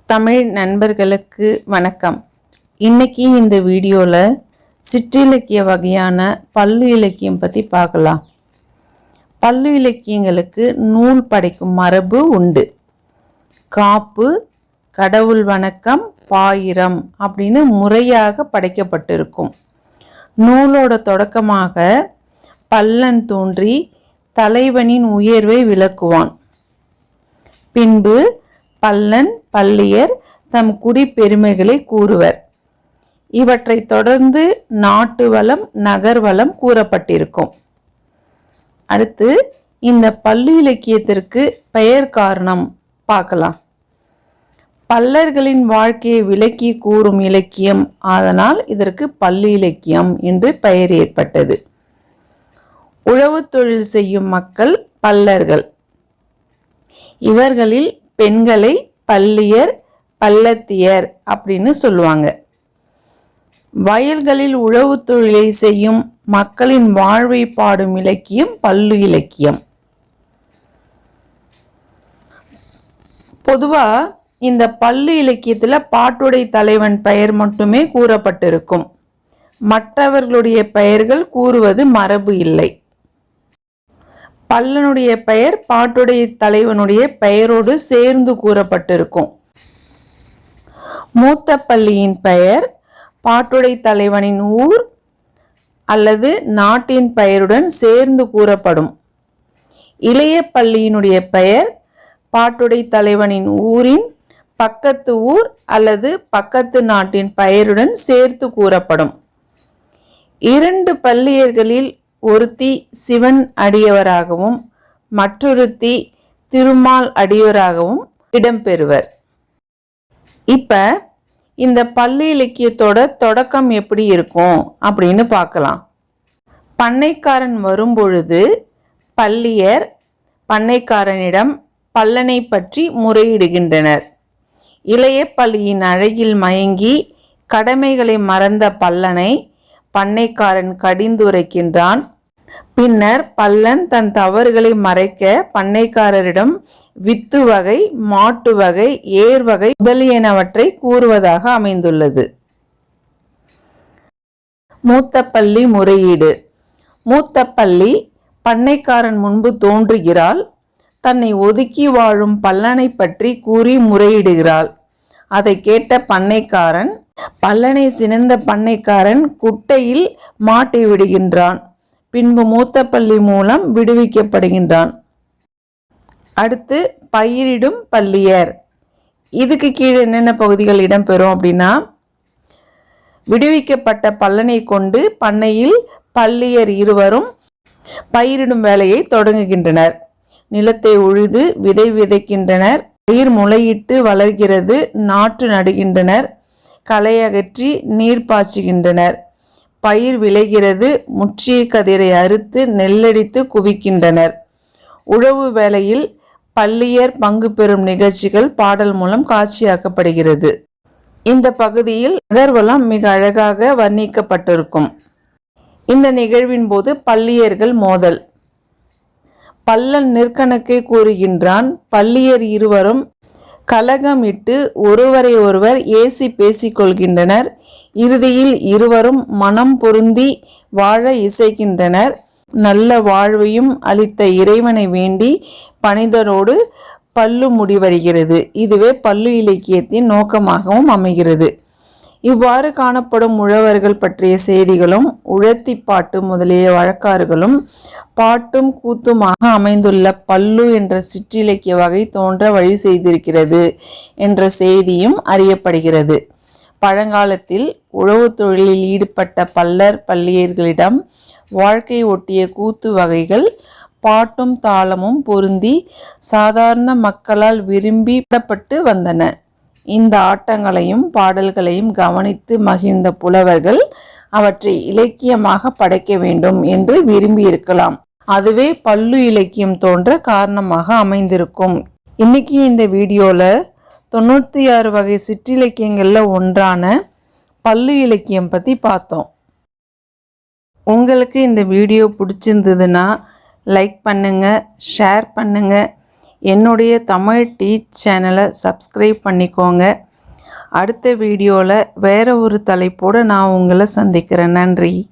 தமிழ் நண்பர்களுக்கு வணக்கம். இன்னைக்கு இந்த வீடியோவில் சிற்றிலக்கிய வகையான பல்லு இலக்கியம் பற்றி பார்க்கலாம். பல்லு இலக்கியங்களுக்கு நூல் படைக்கும் மரபு உண்டு. காப்பு, கடவுள் வணக்கம், பாயிரம் அப்படின்னு முறையாக படைக்கப்பட்டிருக்கும். நூலோட தொடக்கமாக பல்லன் தோன்றி தலைவனின் உயர்வை விளக்குவான். பின்பு பல்லன் பல்லியர் தம் குடி பெருமைகளை கூறுவர். இவற்றை தொடர்ந்து நாட்டு வளம், நகர் வளம் கூறப்பட்டிருக்கும். அடுத்து இந்த பல்லு இலக்கியத்திற்கு பெயர் காரணம் பார்க்கலாம். பல்லர்களின் வாழ்க்கையை விளக்கி கூறும் இலக்கியம், அதனால் இதற்கு பல்லு இலக்கியம் என்று பெயர் ஏற்பட்டது. உழவு தொழில் செய்யும் மக்கள் பல்லர்கள். இவர்களில் பெண்களை பல்லியர், பல்லத்தியர் அப்படின்னு சொல்லுவாங்க. வயல்களில் உழவு தொழிலை செய்யும் மக்களின் வாழ்வை பாடும் இலக்கியம் பல்லு இலக்கியம். பொதுவா இந்த பல்லு இலக்கியத்துல பாட்டுடை தலைவன் பெயர் மட்டுமே கூறப்பட்டிருக்கும். மற்றவர்களுடைய பெயர்கள் கூறுவது மரபு இல்லை. பல்லனுடைய பெயர் பாட்டுடைய தலைவனுடைய பெயரோடு சேர்ந்து கூறப்பட்டிருக்கும். மூத்த பள்ளியின் பெயர் பாட்டுடை தலைவனின் ஊர் அல்லது நாட்டின் பெயருடன் சேர்ந்து கூறப்படும். இளைய பள்ளியினுடைய பெயர் பாட்டுடை தலைவனின் ஊரின் பக்கத்து ஊர் அல்லது பக்கத்து நாட்டின் பெயருடன் சேர்த்து கூறப்படும். இரண்டு பள்ளியர்களில் ஒருத்தி சிவன் அடியவராகவும் மற்றொருத்தி திருமால் அடியவராகவும் இடம்பெறுவர். இப்ப இந்த பல்லு இலக்கியத்தோட தொடக்கம் எப்படி இருக்கும் அப்படின்னு பார்க்கலாம். பண்ணைக்காரன் வரும்பொழுது பல்லியர் பண்ணைக்காரனிடம் பல்லனை பற்றி முறையிடுகின்றனர். இளைய பள்ளியின் அழகில் மயங்கி கடமைகளை மறந்த பல்லனை பண்ணைக்காரன் கடிந்துரைக்கின்றான். பின்னர் பல்லன் தன் தவறுகளை மறைக்க பண்ணைக்காரரிடம் வித்து வகை, மாட்டு வகை, ஏர் வகை முதலியனவற்றை கூறுவதாக அமைந்துள்ளது. மூத்த பள்ளி முறையீடு. மூத்த பள்ளி பண்ணைக்காரன் முன்பு தோன்றுகிறாள். தன்னை ஒதுக்கி வாழும் பல்லனை பற்றி கூறி முறையிடுகிறாள். அதை கேட்ட பண்ணைக்காரன் பல்லனை சினந்த பண்ணைக்காரன் குட்டையில் மாட்டி விடுகின்றான். பின்பு மூத்த பள்ளி மூலம் விடுவிக்கப்படுகின்றான். அடுத்து பயிரிடும் பல்லியர். இதுக்கு கீழே என்னென்ன பகுதிகள் இடம்பெறும் அப்படின்னா, விடுவிக்கப்பட்ட பல்லனை கொண்டு பண்ணையில் பல்லியர் இருவரும் பயிரிடும் வேலையை தொடங்குகின்றனர். நிலத்தை உழுது விதை விதைக்கின்றனர். பயிர் முளையிட்டு வளர்கிறது. நாற்று நடுகின்றனர். களை அகற்றி நீர் பாய்ச்சுகின்றனர். பயிர் விளைகிறது. முற்றிய கதிரை அறுத்து நெல்லடித்து குவிக்கின்றனர். உழவு வேளையில் பல்லியர் பங்கு பெறும் நிகழ்ச்சிகள் பாடல் மூலம் காட்சியாக்கப்படுகிறது. இந்த பகுதியில் நகர்வலம் மிக அழகாக வர்ணிக்கப்பட்டிருக்கும். இந்த நிகழ்வின் போது பல்லியர்கள் மோதல். பல்லன் நிற்கணக்கை கூறுகின்றான். பல்லியர் இருவரும் கலகமிட்டு ஒருவரை ஒருவர் ஏசி பேசிக்கொள்கின்றனர். இறுதியில் இருவரும் மனம் பொருந்தி வாழ இசைக்கின்றனர். நல்ல வாழ்வையும் அளித்த இறைவனை வேண்டி பணிதரோடு பல்லு முடிவருகிறது. இதுவே பல்லு இலக்கியத்தின் நோக்கமாகவும் அமைகிறது. இவ்வாறு காணப்படும் உழவர்கள் பற்றிய செய்திகளும் உழத்திப்பாட்டு முதலிய வழக்காறுகளும் பாட்டும் கூத்துமாக அமைந்துள்ள பல்லு என்ற சிற்றிலக்கிய வகை தோன்ற வழி செய்திருக்கிறது என்ற செய்தியும் அறியப்படுகிறது. பழங்காலத்தில் உழவு தொழிலில் ஈடுபட்ட பல்லர் பல்லியர்களிடம் வாழ்க்கை ஒட்டிய கூத்து வகைகள் பாட்டும் தாளமும் பொருந்தி சாதாரண மக்களால் விரும்பி பாடப்பட்டு வந்தன. இந்த ஆட்டங்களையும் பாடல்களையும் கவனித்து மகிழ்ந்த புலவர்கள் அவற்றை இலக்கியமாக படைக்க வேண்டும் என்று விரும்பி இருக்கலாம். அதுவே பல்லு இலக்கியம் தோன்ற காரணமாக அமைந்திருக்கும். இன்னைக்கு இந்த வீடியோல 96 வகை சிற்றிலக்கியங்கள்ல ஒன்றான பல்லு இலக்கியம் பத்தி பார்த்தோம். உங்களுக்கு இந்த வீடியோ பிடிச்சிருந்ததுன்னா லைக் பண்ணுங்க, ஷேர் பண்ணுங்க. என்னுடைய தமிழ் டீச் சேனலை சப்ஸ்கிரைப் பண்ணிக்கோங்க. அடுத்த வீடியோவில் வேறு ஒரு தலைப்போடு நான் உங்களை சந்திக்கிறேன். நன்றி.